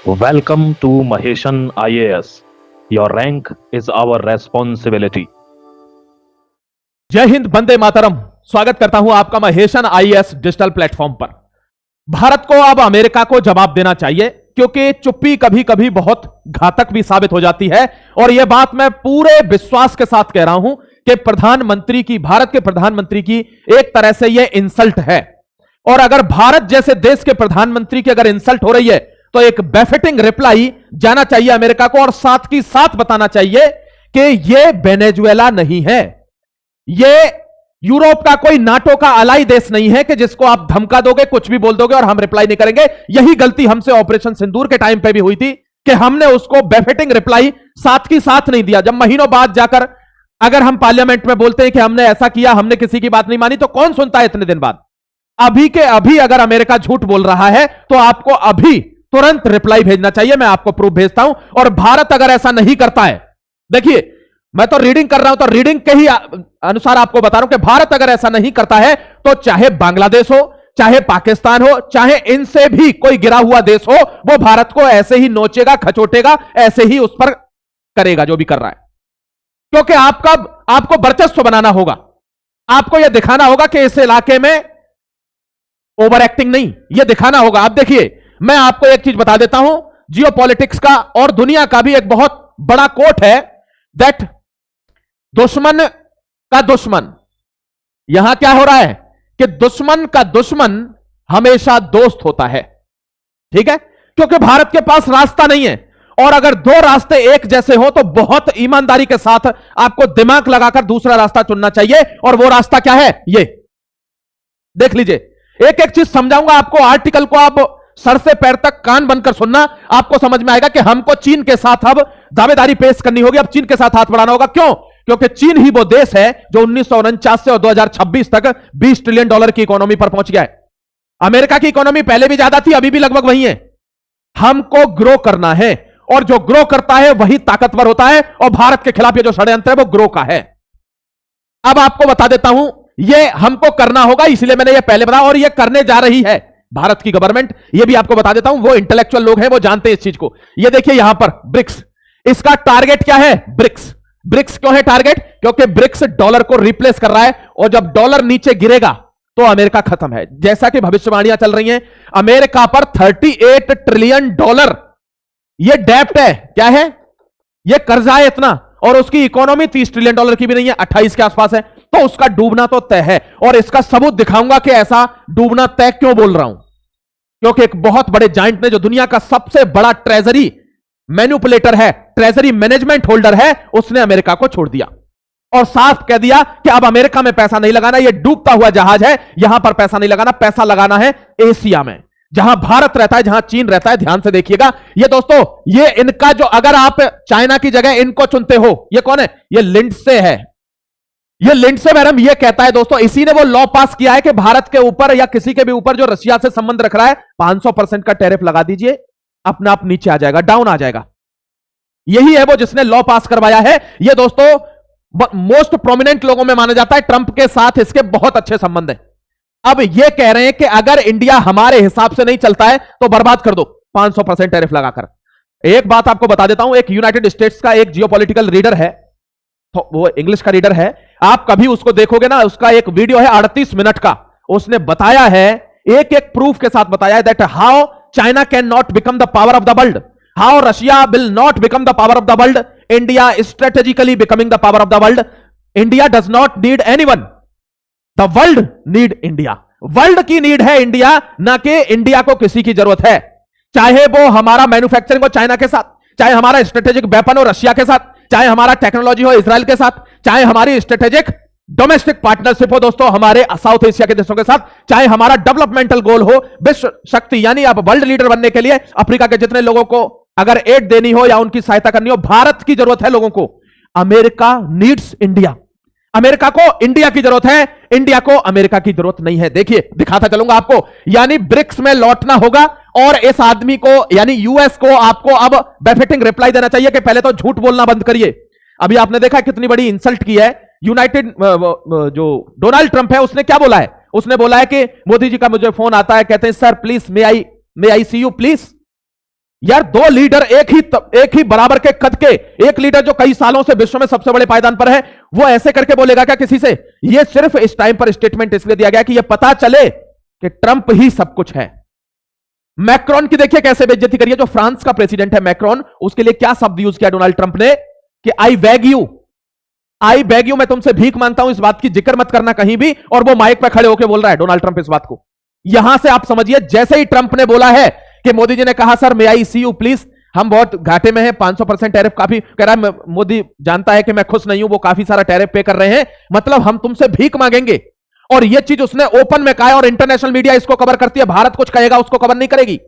Welcome to Maheshan IAS. Your rank is our responsibility. जय हिंद, वंदे मातरम। स्वागत करता हूं आपका महेशन आईएएस डिजिटल प्लेटफॉर्म पर। भारत को अब अमेरिका को जवाब देना चाहिए, क्योंकि चुप्पी कभी कभी बहुत घातक भी साबित हो जाती है। और यह बात मैं पूरे विश्वास के साथ कह रहा हूं कि प्रधानमंत्री की, भारत के प्रधानमंत्री की एक तरह से यह इंसल्ट है। और अगर भारत जैसे देश के प्रधानमंत्री की अगर इंसल्ट हो रही है तो एक बेफिटिंग रिप्लाई जाना चाहिए अमेरिका को, और साथ ही साथ बताना चाहिए कि यह वेनेजुएला नहीं है, यह यूरोप का कोई नाटो का अलाई देश नहीं है कि जिसको आप धमका दोगे, कुछ भी बोल दोगे और हम रिप्लाई नहीं करेंगे। यही गलती हमसे ऑपरेशन सिंदूर के टाइम पे भी हुई थी कि हमने उसको बेफिटिंग रिप्लाई साथ की साथ नहीं दिया। जब महीनों बाद जाकर अगर हम पार्लियामेंट में बोलते हैं कि हमने ऐसा किया, हमने किसी की बात नहीं मानी, तो कौन सुनता है इतने दिन बाद? अभी के अभी अगर अमेरिका झूठ बोल रहा है तो आपको अभी तुरंत रिप्लाई भेजना चाहिए। मैं आपको प्रूफ भेजता हूं। और भारत अगर ऐसा नहीं करता है, देखिए मैं तो रीडिंग कर रहा हूं, तो रीडिंग के ही अनुसार आपको बता रहा हूं कि भारत अगर ऐसा नहीं करता है तो चाहे बांग्लादेश हो, चाहे पाकिस्तान हो, चाहे इनसे भी कोई गिरा हुआ देश हो, वो भारत को ऐसे ही नोचेगा, खचोटेगा, ऐसे ही उस पर करेगा जो भी कर रहा है। क्योंकि आपको वर्चस्व बनाना होगा, आपको यह दिखाना होगा कि इस इलाके में ओवर एक्टिंग नहीं, यह दिखाना होगा। आप देखिए, मैं आपको एक चीज बता देता हूं, जियोपॉलिटिक्स का और दुनिया का भी एक बहुत बड़ा कोट है, दैट दुश्मन का दुश्मन, यहां क्या हो रहा है कि दुश्मन का दुश्मन हमेशा दोस्त होता है। ठीक है, क्योंकि भारत के पास रास्ता नहीं है, और अगर दो रास्ते एक जैसे हो तो बहुत ईमानदारी के साथ आपको दिमाग लगाकर दूसरा रास्ता चुनना चाहिए। और वो रास्ता क्या है, ये देख लीजिए। एक एक चीज समझाऊंगा आपको, आर्टिकल को आप सर से पैर तक कान बनकर सुनना, आपको समझ में आएगा कि हमको चीन के साथ अब दावेदारी पेश करनी होगी, अब चीन के साथ हाथ बढ़ाना होगा। क्यों? क्योंकि चीन ही वो देश है जो 1949 से और 2026 तक $20 ट्रिलियन की इकोनॉमी पर पहुंच गया है। अमेरिका की इकोनॉमी पहले भी ज्यादा थी, अभी भी लगभग वही है। हमको ग्रो करना है, और जो ग्रो करता है वही ताकतवर होता है, और भारत के खिलाफ ये जो षड्यंत्र है वो ग्रो का है। अब आपको बता देता हूं, ये हमको करना होगा, इसलिए मैंने ये पहले बताया, और ये करने जा रही है भारत की गवर्नमेंट। ये भी आपको बता देता हूं, वो इंटेलेक्चुअल लोग हैं, वो जानते हैं इस चीज को। ये देखिए यहां पर ब्रिक्स, इसका टारगेट क्या है? ब्रिक्स। ब्रिक्स क्यों है टारगेट? क्योंकि ब्रिक्स डॉलर को रिप्लेस कर रहा है, और जब डॉलर नीचे गिरेगा तो अमेरिका खत्म है। जैसा कि भविष्यवाणियां चल रही हैं, अमेरिका पर $38 ट्रिलियन ये डेप्ट है। क्या है? ये कर्जा है इतना, और उसकी इकोनॉमी $30 ट्रिलियन की भी नहीं है, 28 के आसपास है। तो उसका डूबना तो तय है, और इसका सबूत दिखाऊंगा कि ऐसा डूबना तय क्यों बोल रहा हूं। क्योंकि एक बहुत बड़े जाइंट ने, जो दुनिया का सबसे बड़ा ट्रेजरी मैनिपुलेटर है, ट्रेजरी मैनेजमेंट होल्डर है, उसने अमेरिका को छोड़ दिया और साफ कह दिया कि अब अमेरिका में पैसा नहीं लगाना, यह डूबता हुआ जहाज है, यहां पर पैसा नहीं लगाना, पैसा लगाना है एशिया में, जहां भारत रहता है, जहां चीन रहता है। ध्यान से देखिएगा ये दोस्तों, ये इनका जो, अगर आप चाइना की जगह इनको चुनते हो, ये कौन है? ये लिंडसे है। ये लिंडसे मैडम ये कहता है दोस्तों, इसी ने वो लॉ पास किया है कि भारत के ऊपर या किसी के भी ऊपर जो रशिया से संबंध रख रहा है, 500% का टैरिफ लगा दीजिए, अपना आप नीचे आ जाएगा, डाउन आ जाएगा। यही है वो जिसने लॉ पास करवाया है। ये दोस्तों मोस्ट प्रोमिनेंट लोगों में माना जाता है, ट्रंप के साथ इसके बहुत अच्छे संबंध है। अब ये कह रहे हैं कि अगर इंडिया हमारे हिसाब से नहीं चलता है तो बर्बाद कर दो 500% टैरिफ लगाकर। एक बात आपको बता देता हूं, एक यूनाइटेड स्टेट्स का एक जियोपॉलिटिकल रीडर है, तो वो इंग्लिश का रीडर है, आप कभी उसको देखोगे ना, उसका एक वीडियो है 38 मिनट का, उसने बताया है, एक एक प्रूफ के साथ बताया है, that how China can not become the power of the world, how Russia will not become the power of the world, India strategically becoming the power of the world, India does not need anyone, the world need India. World की need है India, ना कि India को किसी की जरूरत है। चाहे वो हमारा मैन्युफैक्चरिंग हो चाइना के साथ, चाहे हमारा स्ट्रेटेजिक वेपन हो रशिया के साथ, चाहे हमारा टेक्नोलॉजी हो इजराइल के साथ, चाहे हमारी स्ट्रेटेजिक डोमेस्टिक पार्टनरशिप हो दोस्तों हमारे साउथ एशिया के देशों के साथ, चाहे हमारा डेवलपमेंटल गोल हो विश्व शक्ति, यानी आप वर्ल्ड लीडर बनने के लिए अफ्रीका के जितने लोगों को अगर एड देनी हो या उनकी सहायता करनी हो, भारत की जरूरत है लोगों को। अमेरिका नीड्स इंडिया, अमेरिका को इंडिया की जरूरत है, इंडिया को अमेरिका की जरूरत नहीं है। देखिए दिखाता चलूंगा आपको, यानी ब्रिक्स में लौटना होगा, और इस आदमी को यानी यूएस को आपको अब बेफिटिंग रिप्लाई देना चाहिए कि पहले तो झूठ बोलना बंद करिए। अभी आपने देखा कितनी बड़ी इंसल्ट की है यूनाइटेड, जो डोनाल्ड ट्रंप है उसने क्या बोला है? उसने बोला है कि मोदी जी का मुझे फोन आता है, कहते हैं sir please may I see you please, यार दो लीडर एक ही बराबर के कद के, एक लीडर जो कई सालों से विश्व में सबसे बड़े पायदान पर है, वो ऐसे करके बोलेगा क्या किसी से? ये सिर्फ इस टाइम पर स्टेटमेंट इसलिए दिया गया कि ये पता चले कि ट्रंप ही सब कुछ है। मैक्रोन की देखिए कैसे बेइज्जती करिए, जो फ्रांस का प्रेसिडेंट है मैक्रोन, उसके लिए क्या शब्द यूज किया डोनाल्ड ट्रंप ने कि आई बेग यू, मैं तुमसे भीख मांगता हूं, इस बात की जिक्र मत करना कहीं भी। और वो माइक पे खड़े होकर बोल रहा है डोनाल्ड ट्रंप इस बात को। यहां से आप समझिए, जैसे ही ट्रंप ने बोला है कि मोदी जी ने कहा sir may I see you please, हम बहुत घाटे में हैं, 500% टैरिफ काफी, कह रहा है मोदी जानता है कि मैं खुश नहीं हूं, वो काफी सारा टैरिफ पे कर रहे हैं, मतलब हम तुमसे भीख मांगेंगे। और यह चीज उसने ओपन में कहा है और इंटरनेशनल मीडिया इसको कवर करती है। भारत कुछ कहेगा उसको कवर नहीं करेगी,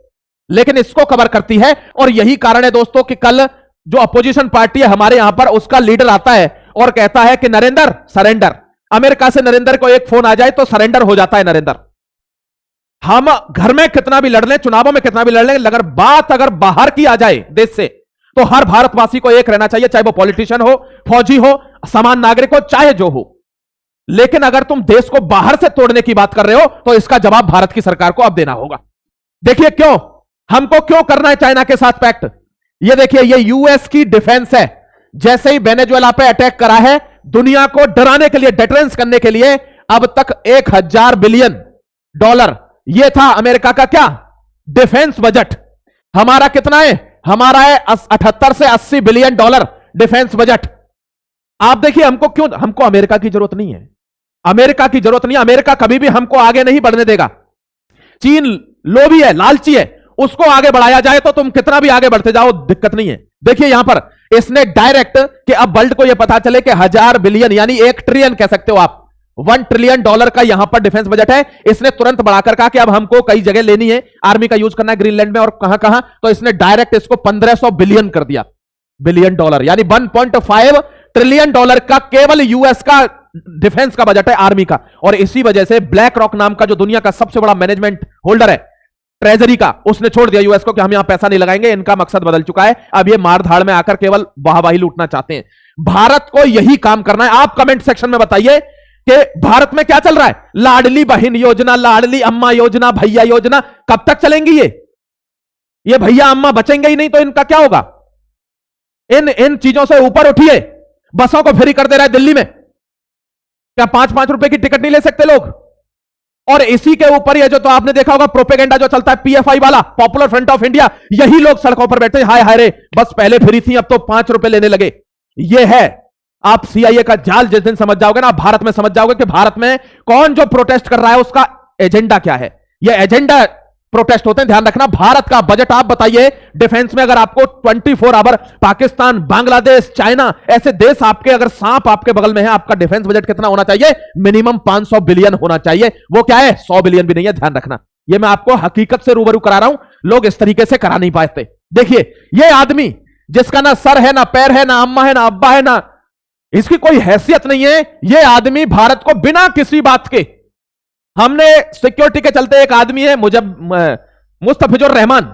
लेकिन इसको कवर करती है। और यही कारण है दोस्तों कि कल जो अपोजिशन पार्टी है हमारे यहां पर, उसका लीडर आता है और कहता है कि नरेंद्र सरेंडर। अमेरिका से नरेंद्र को एक फोन आ जाए तो सरेंडर हो जाता है नरेंद्र। हम घर में कितना भी लड़ लें, चुनावों में कितना भी लड़ लें, अगर बात बाहर की आ जाए देश से, तो हर भारतवासी को एक रहना चाहिए, चाहे वो पॉलिटिशियन हो, फौजी हो, समान नागरिक हो, चाहे जो हो। लेकिन अगर तुम देश को बाहर से तोड़ने की बात कर रहे हो तो इसका जवाब भारत की सरकार को अब देना होगा। देखिए क्यों, हमको क्यों करना है चाइना के साथ पैक्ट। ये देखिए, ये यूएस की डिफेंस है। जैसे ही वेनेजुएला पे अटैक करा है, दुनिया को डराने के लिए, डेटरेंस करने के लिए, अब तक 1000 बिलियन डॉलर, ये था अमेरिका का क्या डिफेंस बजट। हमारा कितना है? हमारा है 78 से 80 बिलियन डॉलर डिफेंस बजट। आप देखिए हमको क्यों, हमको अमेरिका की जरूरत नहीं है, अमेरिका की जरूरत नहीं है। अमेरिका कभी भी हमको आगे नहीं बढ़ने देगा। चीन लोभी है, लालची है, उसको आगे बढ़ाया जाए तो तुम कितना भी आगे बढ़ते जाओ, दिक्कत नहीं है। देखिए यहां पर इसने डायरेक्ट कि अब वर्ल्ड को यह पता चले कि 1000 बिलियन यानी 1 ट्रिलियन कह सकते हो आप, 1 ट्रिलियन डॉलर का यहां पर डिफेंस बजट है। इसने तुरंत बढ़ाकर कहा कि अब हमको कई जगह लेनी है, आर्मी का यूज करना है, ग्रीनलैंड में और कहां कहां, तो इसने डायरेक्ट इसको 1500 बिलियन कर दिया, बिलियन डॉलर यानी 1.5 ट्रिलियन डॉलर का केवल यूएस का डिफेंस का बजट है, आर्मी का। और इसी वजह से ब्लैक रॉक नाम का जो दुनिया का सबसे बड़ा मैनेजमेंट होल्डर है ट्रेजरी का, उसने छोड़ दिया यूएस को कि हम यहां पैसा नहीं लगाएंगे, इनका मकसद बदल चुका है। अब ये मारधाड़ में आकर केवल वाहवाही लूटना चाहते हैं। भारत को यही काम करना है। आप कमेंट सेक्शन में बताइए कि भारत में क्या चल रहा है। लाडली बहन योजना, लाडली अम्मा योजना, भैया योजना, कब तक चलेंगी ये भैया अम्मा बचेंगे ही नहीं तो इनका क्या होगा। इन चीजों से ऊपर उठिए। बसों को फ्री कर दे रहा है दिल्ली में, क्या 5-5 रुपए की टिकट नहीं ले सकते लोग। और इसी के ऊपर ये जो तो आपने देखा होगा प्रोपेगेंडा जो चलता है पीएफआई वाला, पॉपुलर फ्रंट ऑफ इंडिया, यही लोग सड़कों पर बैठे, हाय हाय रे बस पहले फ्री थी अब तो 5 रुपए लेने लगे। ये है, आप सीआईए का जाल जिस दिन समझ जाओगे ना, भारत में समझ जाओगे कि भारत में कौन जो प्रोटेस्ट कर रहा है उसका एजेंडा क्या है। ये एजेंडा प्रोटेस्ट होते हैं। ध्यान रखना, भारत का बजट आप बताइए डिफेंस में, अगर आपको 24 आवर पाकिस्तान, बांग्लादेश, चाइना ऐसे देश आपके, अगर सांप आपके बगल में है, आपका डिफेंस बजट कितना होना चाहिए? मिनिमम 500 बिलियन होना चाहिए। वो क्या है? 100 बिलियन भी नहीं है। ध्यान रखना, ये मैं आपको हकीकत से रूबरू करा रहा हूं, लोग इस तरीके से करा नहीं पाते। देखिए ये आदमी जिसका ना सर है, ना पैर है, ना अम्मा है, ना अब्बा है, ना इसकी कोई हैसियत नहीं है, ये आदमी भारत को बिना किसी बात के, हमने सिक्योरिटी के चलते, एक आदमी है मुस्तफिजुर रहमान,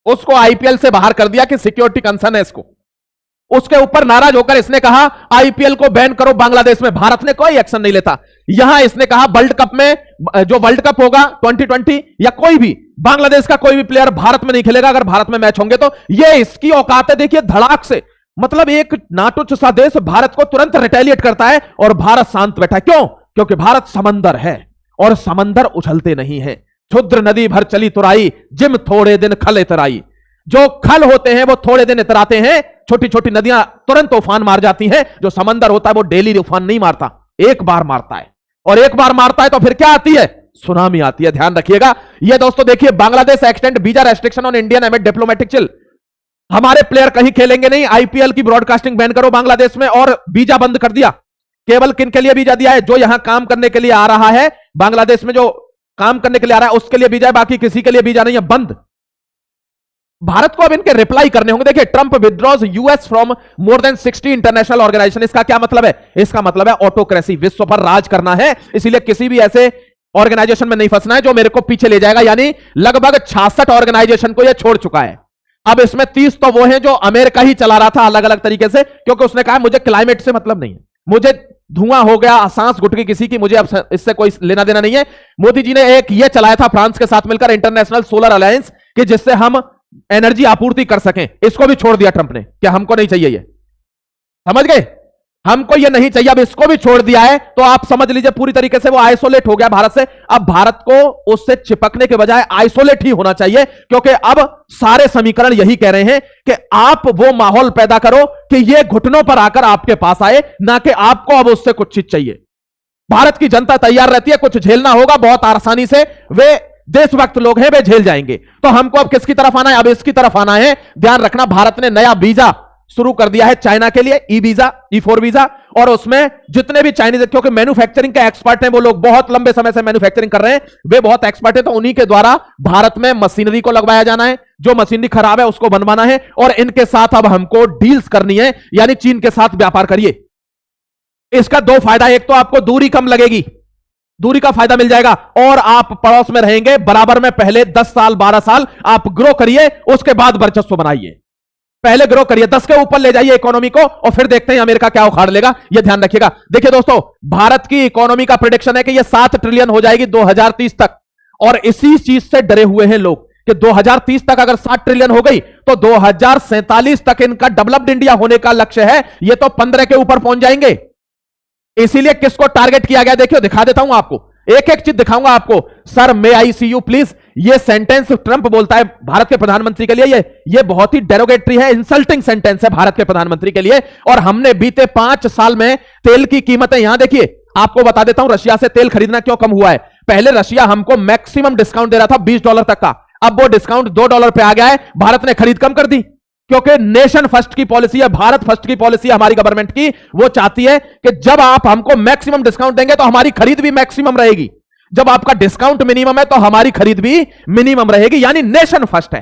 उसको आईपीएल से बाहर कर दिया कि सिक्योरिटी कंसर्न है इसको। उसके ऊपर नाराज होकर इसने कहा आईपीएल को बैन करो बांग्लादेश में। भारत ने कोई एक्शन नहीं लेता। यहां इसने कहा वर्ल्ड कप में, जो वर्ल्ड कप होगा 2020 या कोई भी, बांग्लादेश का कोई भी प्लेयर भारत में नहीं खेलेगा अगर भारत में मैच होंगे तो। ये इसकी औकात है। देखिए धड़ाक से, मतलब एक नाटुच सा देश भारत को तुरंत रिटेलिएट करता है और भारत शांत बैठा। क्यों? क्योंकि भारत समंदर है और समंदर उछलते नहीं है। क्षुद्र नदी भर चली तुराई, जिम थोड़े दिन खल इतराई। जो खल होते हैं वो थोड़े दिन इतराते हैं, छोटी छोटी नदियां तुरंत उफान मार जाती हैं। जो समंदर होता है वो डेली उफान नहीं मारता, एक बार मारता है, और एक बार मारता है तो फिर क्या आती है? सुनामी आती है। ध्यान रखिएगा। ये दोस्तों देखिए, Bangladesh extend visa restriction on Indian एमिड diplomatic chill. हमारे प्लेयर कहीं खेलेंगे नहीं, आईपीएल की ब्रॉडकास्टिंग बैन करो बांग्लादेश में, और वीजा बंद कर दिया। केवल किन के लिए वीजा दिया है? जो यहां काम करने के लिए आ रहा है, बांग्लादेश में जो काम करने के लिए आ रहा है उसके लिए वीजा है, बाकी किसी के लिए वीजा नहीं है, बंद। भारत को अब इनके रिप्लाई करने होंगे। देखिए, Trump withdraws US from more than 60 international organisation. इसका क्या मतलब है? इसका मतलब है ऑटोक्रेसी, विश्व पर राज करना है। इसीलिए किसी भी ऐसे ऑर्गेनाइजेशन में नहीं फंसना है जो मेरे को पीछे ले जाएगा। यानी लगभग 66 ऑर्गेनाइजेशन को यह छोड़ चुका है। अब इसमें 30 तो वो हैं जो अमेरिका ही चला रहा था अलग अलग तरीके से, क्योंकि उसने कहा मुझे क्लाइमेट से मतलब नहीं है, मुझे धुआं हो गया, सांस घुट गई किसी की, मुझे अब इससे कोई लेना देना नहीं है। मोदी जी ने एक ये चलाया था फ्रांस के साथ मिलकर, इंटरनेशनल सोलर अलायंस, कि जिससे हम एनर्जी आपूर्ति कर सकें, इसको भी छोड़ दिया ट्रंप ने। क्या हमको नहीं चाहिए ये? समझ गए? हमको ये नहीं चाहिए, अब इसको भी छोड़ दिया है, तो आप समझ लीजिए पूरी तरीके से वो आइसोलेट हो गया भारत से। अब भारत को उससे चिपकने के बजाय आइसोलेट ही होना चाहिए, क्योंकि अब सारे समीकरण यही कह रहे हैं कि आप वो माहौल पैदा करो कि ये घुटनों पर आकर आपके पास आए, ना कि आपको अब उससे कुछ चीज चाहिए। भारत की जनता तैयार रहती है, कुछ झेलना होगा बहुत आसानी से, वे देशभक्त लोग हैं, वे झेल जाएंगे। तो हमको अब किसकी तरफ आना है? अब इसकी तरफ आना है। ध्यान रखना, भारत ने नया वीजा शुरू कर दिया है चाइना के लिए, ई वीजा, E4 वीजा, और उसमें जितने भी चाइनीज, क्योंकि मैन्युफैक्चरिंग के एक्सपर्ट हैं वो लोग, बहुत लंबे समय से मैन्युफैक्चरिंग कर रहे हैं, वे बहुत एक्सपर्ट हैं, तो उन्हीं के द्वारा भारत में मशीनरी को लगवाया जाना है, जो मशीनरी खराब है उसको बनवाना है, और इनके साथ अब हमको डील्स करनी है, यानी चीन के साथ व्यापार करिए। इसका दो फायदा, एक तो आपको दूरी कम लगेगी, दूरी का फायदा मिल जाएगा, और आप पड़ोस में रहेंगे बराबर में। पहले 10 साल 12 साल आप ग्रो करिए, उसके बाद वर्चस्व बनाइए। पहले ग्रो करिए, 10 के ऊपर ले जाइए इकोनॉमी को, और फिर देखते हैं अमेरिका क्या उखाड़ लेगा, यह ध्यान रखिएगा। देखिए दोस्तों, भारत की इकोनॉमी का प्रेडिक्शन है कि यह 7 ट्रिलियन हो जाएगी 2030 तक, और इसी चीज से डरे हुए हैं लोग कि 2030 तक अगर 7 ट्रिलियन हो गई तो 2047 तक इनका डेवलप्ड इंडिया होने का लक्ष्य है, यह तो 15 के ऊपर पहुंच जाएंगे। इसीलिए किसको टारगेट किया गया, देखियो दिखा देता हूं आपको, एक एक चीज दिखाऊंगा आपको। Sir, may I see you please, ये सेंटेंस ट्रंप बोलता है भारत के प्रधानमंत्री के लिए, ये बहुत ही डेरोगेटरी है, इंसल्टिंग सेंटेंस है भारत के प्रधानमंत्री के लिए। और हमने बीते 5 साल में तेल की कीमतें, यहां देखिए, आपको बता देता हूं रशिया से तेल खरीदना क्यों कम हुआ है। पहले रशिया हमको मैक्सिमम डिस्काउंट दे रहा था $20 तक का, अब वो डिस्काउंट $2 पे आ गया है। भारत ने खरीद कम कर दी, क्योंकि नेशन फर्स्ट की पॉलिसी है, भारत फर्स्ट की पॉलिसी है हमारी गवर्नमेंट की। वो चाहती है कि जब आप हमको मैक्सिमम डिस्काउंट देंगे तो हमारी खरीद भी मैक्सिमम रहेगी, जब आपका डिस्काउंट मिनिमम है तो हमारी खरीद भी मिनिमम रहेगी, यानी नेशन फर्स्ट है।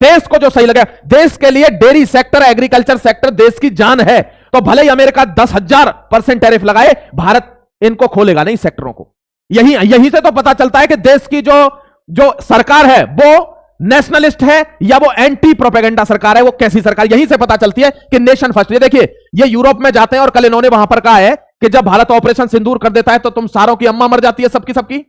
देश को जो सही लगे, देश के लिए डेयरी सेक्टर, एग्रीकल्चर सेक्टर देश की जान है, तो भले ही अमेरिका 10,000% टैरिफ लगाए, भारत इनको खोलेगा नहीं सेक्टरों को। यही से तो पता चलता है कि देश की जो सरकार है वो नेशनलिस्ट है या वो एंटी प्रोपेगेंडा सरकार है, वो कैसी सरकार, यहीं से पता चलती है कि नेशन फर्स्ट। ये देखिए, ये यूरोप में जाते हैं और कल इन्होंने वहां पर कहा है कि जब भारत ऑपरेशन सिंदूर कर देता है तो तुम सारों की अम्मा मर जाती है, सबकी,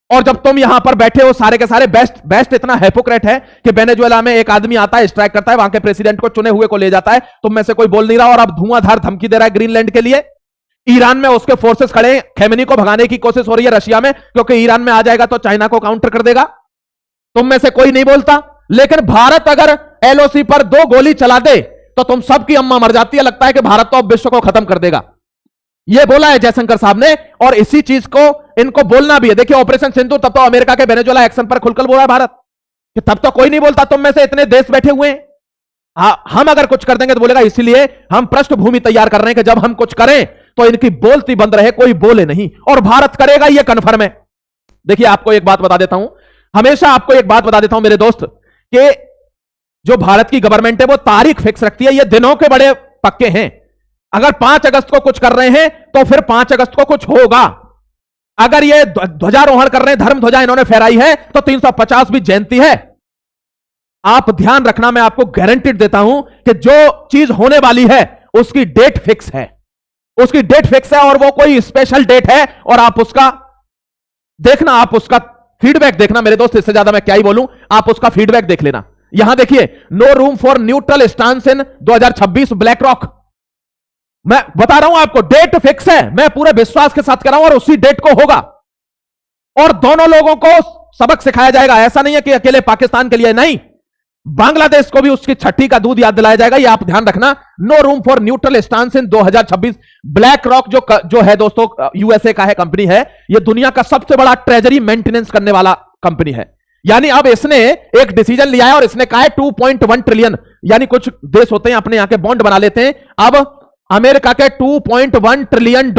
और जब तुम यहां पर बैठे हो सारे के सारे बेस्ट इतना हिपोक्रेट है कि वेनेजुएला में एक आदमी आता है, स्ट्राइक करता है, वहां के प्रेसिडेंट को, चुने हुए को ले जाता है, तुम में से कोई बोल नहीं रहा, और अब धुआंधार धमकी दे रहा है ग्रीनलैंड के लिए। ईरान में उसके फोर्सेस खड़े हैं, खेमेनी को भगाने की कोशिश हो रही है रशिया में, क्योंकि ईरान में आ जाएगा तो चाइना को काउंटर कर देगा। तुम में से कोई नहीं बोलता, लेकिन भारत अगर एलओसी पर 2 गोली चला दे तो तुम सबकी अम्मा मर जाती है। लगता है कि भारत तो अब विश्व को खत्म कर देगा, यह बोला है जयशंकर साहब ने, और इसी चीज को इनको बोलना भी है। देखिए, ऑपरेशन सिंदूर तब तो अमेरिका के वेनेजुएला एक्शन पर खुलकर बोला है भारत, कि तब तो कोई नहीं बोलता, तुम में से इतने देश बैठे हुए हैं, हम अगर कुछ कर देंगे तो बोलेगा। इसीलिए हम पृष्ठभूमि तैयार कर रहे हैं कि जब हम कुछ करें तो इनकी बोलती बंद रहे, कोई बोले नहीं, और भारत करेगा, यह कन्फर्म है। देखिए, आपको एक बात बता देता हूं, हमेशा आपको एक बात बता देता हूं मेरे दोस्त, कि जो भारत की गवर्नमेंट है वो तारीख फिक्स रखती है, ये दिनों के बड़े पक्के हैं। अगर 5 अगस्त को कुछ कर रहे हैं तो फिर 5 अगस्त को कुछ होगा। अगर ये ध्वजारोहण कर रहे हैं, धर्म ध्वजा इन्होंने फहराई है, तो 350 भी जयंती है। आप ध्यान रखना, मैं आपको गारंटीड देता हूं कि जो चीज होने वाली है उसकी डेट फिक्स है, उसकी डेट फिक्स है, और वो कोई स्पेशल डेट है, और आप उसका देखना, आप उसका फीडबैक देखना मेरे दोस्त, इससे ज्यादा मैं क्या ही बोलूं, आप उसका फीडबैक देख लेना। यहां देखिए, no room for neutral stance in 2026 BlackRock. मैं बता रहा हूं आपको, डेट फिक्स है, मैं पूरे विश्वास के साथ कर रहा हूं, और उसी डेट को होगा, और दोनों लोगों को सबक सिखाया जाएगा। ऐसा नहीं है कि अकेले पाकिस्तान के लिए, नहीं, बांग्लादेश को भी उसकी छठी का दूध याद दिलाया जाएगा, यह आप ध्यान रखना। No room for neutral stance in 2026। BlackRock जो है दोस्तों, यूएसए का है, कंपनी है, यह दुनिया का सबसे बड़ा ट्रेजरी मेंटेनेंस करने वाला कंपनी है। यानी अब इसने एक डिसीजन लिया है, और इसने कहा है 2.1 ट्रिलियन, यानी कुछ देश होते हैं अपने यहां के बॉन्ड बना लेते हैं, अब अमेरिका के $2.1 ट्रिलियन,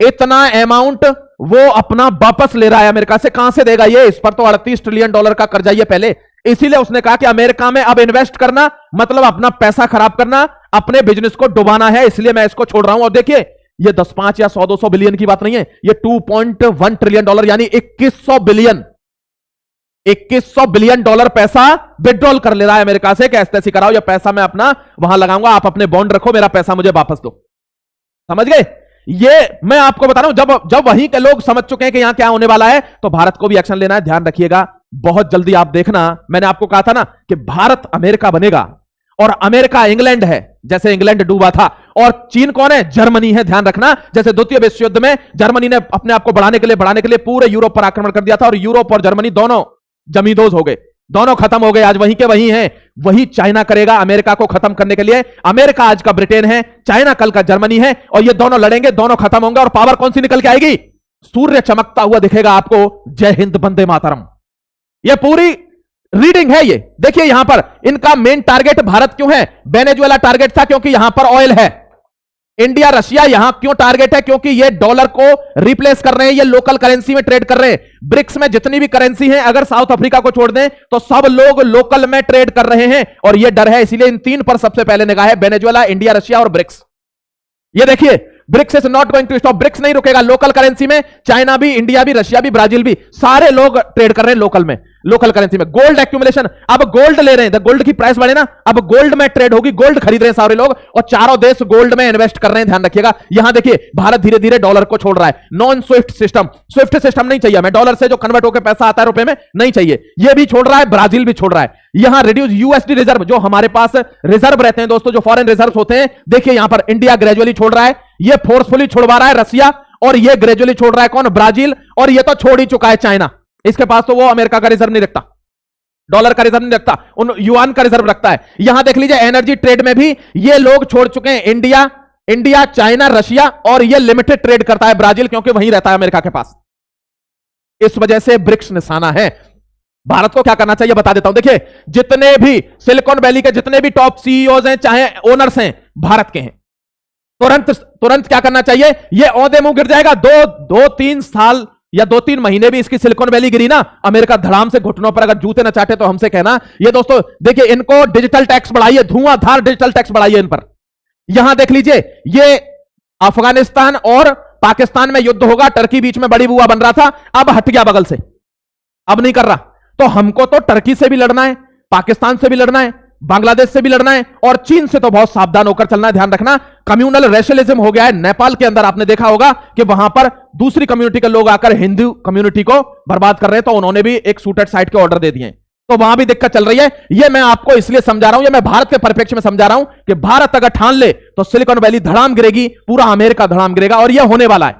इतना अमाउंट वो अपना वापस ले रहा है अमेरिका से। कहां से देगा ये? इस पर तो $38 ट्रिलियन का कर्जा ये पहले। इसीलिए उसने कहा कि अमेरिका में अब इन्वेस्ट करना मतलब अपना पैसा खराब करना, अपने बिजनेस को डुबाना है, इसलिए मैं इसको छोड़ रहा हूं। और देखिए, ये 10-5 या 100-200 बिलियन की बात नहीं है, ये $2.1 ट्रिलियन, यानी 2100 बिलियन पैसा विड्रॉल कर ले रहा है अमेरिका से, कि ऐसी कराओ, ये पैसा मैं अपना वहां लगाऊंगा, आप अपने बॉन्ड रखो, मेरा पैसा मुझे वापस दो। समझ गए? ये मैं आपको बता रहा हूं, जब वहीं के लोग समझ चुके हैं कि यहां क्या होने वाला है, तो भारत को भी एक्शन लेना है। ध्यान रखिएगा, बहुत जल्दी आप देखना, मैंने आपको कहा था ना कि भारत अमेरिका बनेगा और अमेरिका इंग्लैंड है, जैसे इंग्लैंड डूबा था। और चीन कौन है? जर्मनी है। ध्यान रखना, जैसे द्वितीय विश्व युद्ध में जर्मनी ने अपने आप को बढ़ाने के लिए पूरे यूरोप पर आक्रमण कर दिया था और यूरोप और जर्मनी दोनों जमींदोज हो गए, दोनों खत्म हो गए, आज वहीं के वहीं हैं। वही चाइना करेगा अमेरिका को खत्म करने के लिए। अमेरिका आज का ब्रिटेन है, चाइना कल का जर्मनी है, और ये दोनों लड़ेंगे, दोनों खत्म होंगे। और पावर कौन सी निकल के आएगी? सूर्य चमकता हुआ दिखेगा आपको। जय हिंद, वंदे मातरम। ये पूरी रीडिंग है। ये देखिए, यहां पर इनका मेन टारगेट भारत क्यों है? वेनेजुएला टारगेट था क्योंकि यहां पर ऑयल है। इंडिया रशिया यहां क्यों टारगेट है? क्योंकि ये डॉलर को रिप्लेस कर रहे हैं, ये लोकल करेंसी में ट्रेड कर रहे हैं। ब्रिक्स में जितनी भी करेंसी है, अगर साउथ अफ्रीका को छोड़ दें तो सब लोग लोकल में ट्रेड कर रहे हैं, और ये डर है। इसीलिए इन तीन पर सबसे पहले निगाह है, वेनेजुएला, इंडिया, रशिया और ब्रिक्स। ये देखिए, BRICS is not going to stop. BRICS नहीं रुकेगा। लोकल करेंसी में चाइना भी, इंडिया भी, रशिया भी, ब्राजील भी, सारे लोग ट्रेड कर रहे हैं लोकल में, लोकल करेंसी में। गोल्ड एक्यूमुलेशन, अब गोल्ड ले रहे हैं, गोल्ड की प्राइस बढ़े ना, अब गोल्ड में ट्रेड होगी, गोल्ड खरीद रहे हैं सारे लोग, और चारों देश गोल्ड में इन्वेस्ट कर रहे हैं। ध्यान रखिएगा, यहां देखिए भारत धीरे धीरे डॉलर को छोड़ रहा है। Non Swift system, Swift system नहीं चाहिए हमें, डॉलर से जो कन्वर्ट होकर पैसा आता है रुपए में, नहीं चाहिए, ये भी छोड़ रहा है, ब्राजील भी छोड़ रहा है। यहां रिड्यूस यूएसडी रिजर्व, जो हमारे पास रिजर्व रहते हैं दोस्तों, जो फॉरेन रिजर्व होते हैं, देखिए यहां पर इंडिया ग्रेजुअली छोड़ रहा है, ये फोर्सफुली छुड़वा रहा है रशिया, और ये ग्रेजुअली छोड़ रहा है कौन? ब्राजील, और ये तो छोड़ ही चुका है चाइना। इसके पास तो वो अमेरिका का रिजर्व नहीं रखता, डॉलर का रिजर्व नहीं रखता, उन युआन का रिजर्व रखता है। यहां देख लीजिए, एनर्जी ट्रेड में भी ये लोग छोड़ चुके हैं। इंडिया, चाइना, रशिया, और ये लिमिटेड ट्रेड करता है ब्राजील, क्योंकि वहीं रहता है अमेरिका के पास। इस वजह से ब्रिक्स निशाना है। भारत को क्या करना चाहिए बता देता हूं। देखिए, जितने भी सिलिकॉन वैली के जितने भी टॉप सीईओज हैं, चाहे ओनर्स हैं, भारत के हैं। तुरंत क्या करना चाहिए? ये औदे मुंह गिर जाएगा। दो तीन साल या 2-3 महीने भी इसकी सिलिकॉन वैली गिरी ना, अमेरिका धड़ाम से घुटनों पर अगर जूते न चाटे तो हमसे कहना। ये दोस्तों देखिए, इनको डिजिटल टैक्स बढ़ाइए, धुआंधार डिजिटल टैक्स बढ़ाइए इन पर। यहां देख लीजिए, ये अफगानिस्तान और पाकिस्तान में युद्ध होगा, टर्की बीच में बड़ी बुआ बन रहा था, अब हट गया बगल से, अब नहीं कर रहा। तो हमको तो टर्की से भी लड़ना है, पाकिस्तान से भी लड़ना है, बांग्लादेश से भी लड़ना है, और चीन से तो बहुत सावधान होकर चलना है। ध्यान रखना, कम्युनल रेशलिज्म हो गया है नेपाल के अंदर। आपने देखा होगा कि वहां पर दूसरी कम्युनिटी के लोग आकर हिंदू कम्युनिटी को बर्बाद कर रहे हैं, तो उन्होंने भी एक शूटेड साइट के ऑर्डर दे दिए, तो वहां भी दिक्कत चल रही है। ये मैं आपको इसलिए समझा रहा हूं, ये मैं भारत के परिप्रेक्ष्य में समझा रहा हूं कि भारत अगर ठान ले तो सिलिकॉन वैली धड़ाम गिरेगी, पूरा अमेरिका धड़ाम गिरेगा, और यह होने वाला है,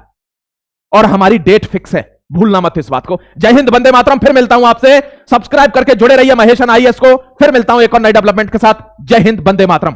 और हमारी डेट फिक्स है, भूलना मत इस बात को। जय हिंद, वंदे मातरम। फिर मिलता हूं आपसे, सब्सक्राइब करके जुड़े रहिए महेशन आईएएस को। फिर मिलता हूं एक और नई डेवलपमेंट के साथ। जय हिंद, वंदे मातरम।